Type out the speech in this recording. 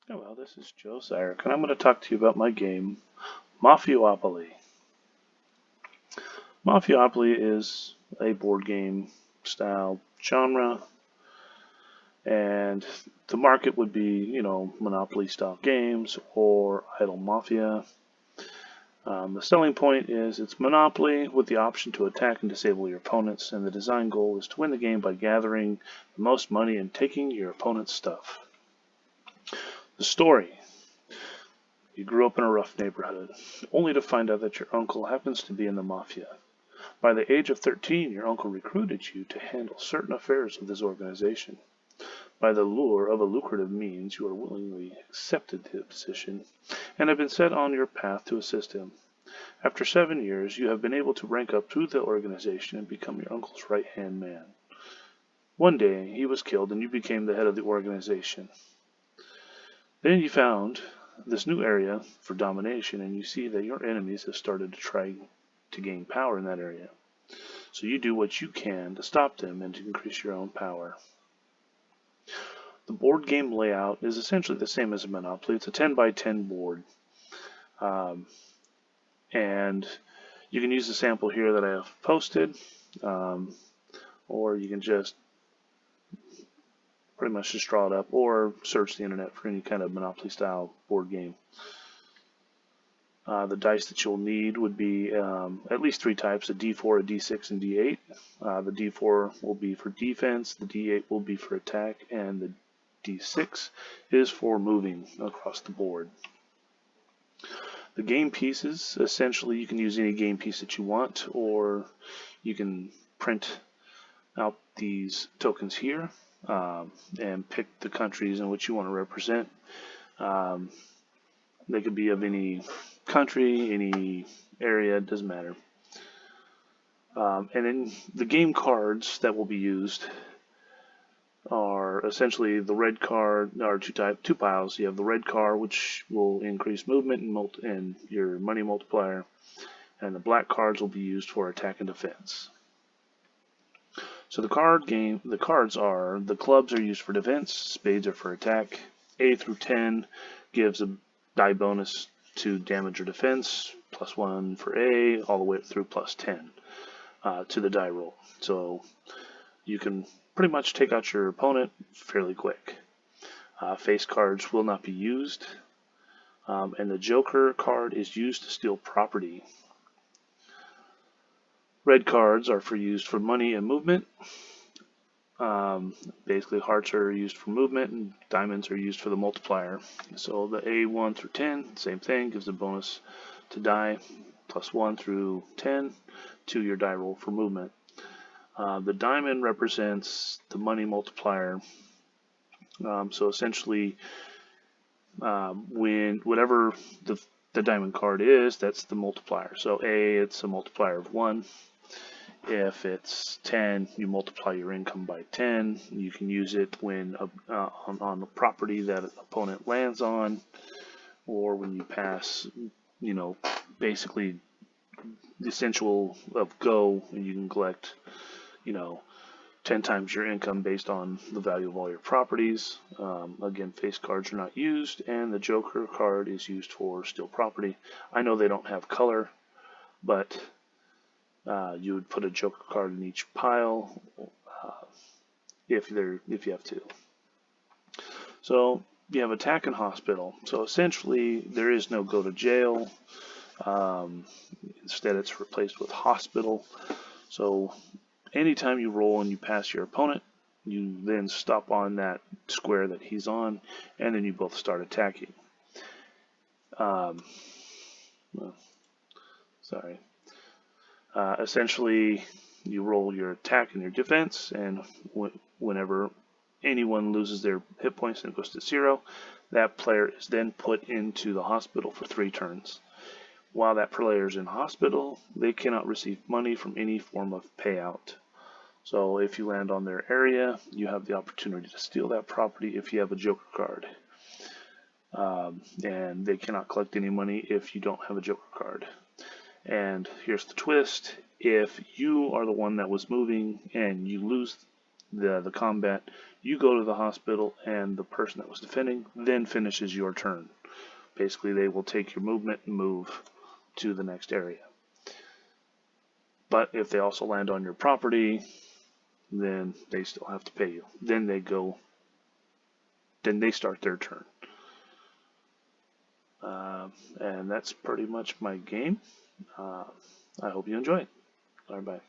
Hello, this is Joe Syrek, and I'm going to talk to you about my game, Mafiopoly. Mafiopoly is a board game style genre, and the market would be, Monopoly style games or Idle Mafia. The selling point is it's Monopoly with the option to attack and disable your opponents, and the design goal is to win the game by gathering the most money and taking your opponent's stuff. The story. You grew up in a rough neighborhood, only to find out that your uncle happens to be in the mafia. By the age of 13, your uncle recruited you to handle certain affairs of his organization. By the lure of a lucrative means, you are willingly accepted the position and have been set on your path to assist him. After 7 years, you have been able to rank up through the organization and become your uncle's right-hand man. One day, he was killed and you became the head of the organization. Then you found this new area for domination, and you see that your enemies have started to try to gain power in that area. So you do what you can to stop them and to increase your own power. The board game layout is essentially the same as a Monopoly. It's a 10 by 10 board. And you can use the sample here that I have posted, or you can just pretty much just draw it up or search the internet for any kind of Monopoly style board game. The dice that you'll need would be at least three types, a D4, a D6, and D8. The D4 will be for defense, the D8 will be for attack, and the D6 is for moving across the board. The game pieces, essentially you can use any game piece that you want, or you can print out these tokens here and pick the countries in which you want to represent. They could be of any country, any area, it doesn't matter. And then the game cards that will be used are essentially the red card, or two piles. You have the red card, which will increase movement and your money multiplier, and the black cards will be used for attack and defense. So the cards are, the clubs are used for defense, spades are for attack, A through 10 gives a die bonus to damage or defense, +1 for A, all the way up through +10 to the die roll. So you can pretty much take out your opponent fairly quick. Face cards will not be used, and the Joker card is used to steal property. Red cards are used for money and movement. Basically, hearts are used for movement, and diamonds are used for the multiplier. So the A1 through 10, same thing, gives a bonus to die, +1 through 10 to your die roll for movement. The diamond represents the money multiplier. So essentially, when whatever the diamond card is, that's the multiplier. So A, it's a multiplier of 1. If it's 10, you multiply your income by 10. You can use it when on the property that an opponent lands on, or when you pass, basically the essential of go, and you can collect, 10 times your income based on the value of all your properties. Again, face cards are not used, and the Joker card is used for steal property. I know they don't have color, but you would put a Joker card in each pile if you have two. So you have attack and hospital. So essentially, there is no go to jail. Instead, it's replaced with hospital. So anytime you roll and you pass your opponent, you then stop on that square that he's on, and then you both start attacking. Essentially, you roll your attack and your defense, and whenever anyone loses their hit points and it goes to 0, that player is then put into the hospital for 3 turns. While that player is in hospital, they cannot receive money from any form of payout. So if you land on their area, you have the opportunity to steal that property if you have a Joker card. And they cannot collect any money if you don't have a Joker card. And here's the twist: if you are the one that was moving and you lose the combat, you go to the hospital, and the person that was defending then finishes your turn. Basically, they will take your movement and move to the next area. But if they also land on your property, then they still have to pay you. Then they start their turn. And that's pretty much my game. I hope you enjoy it. All right, bye.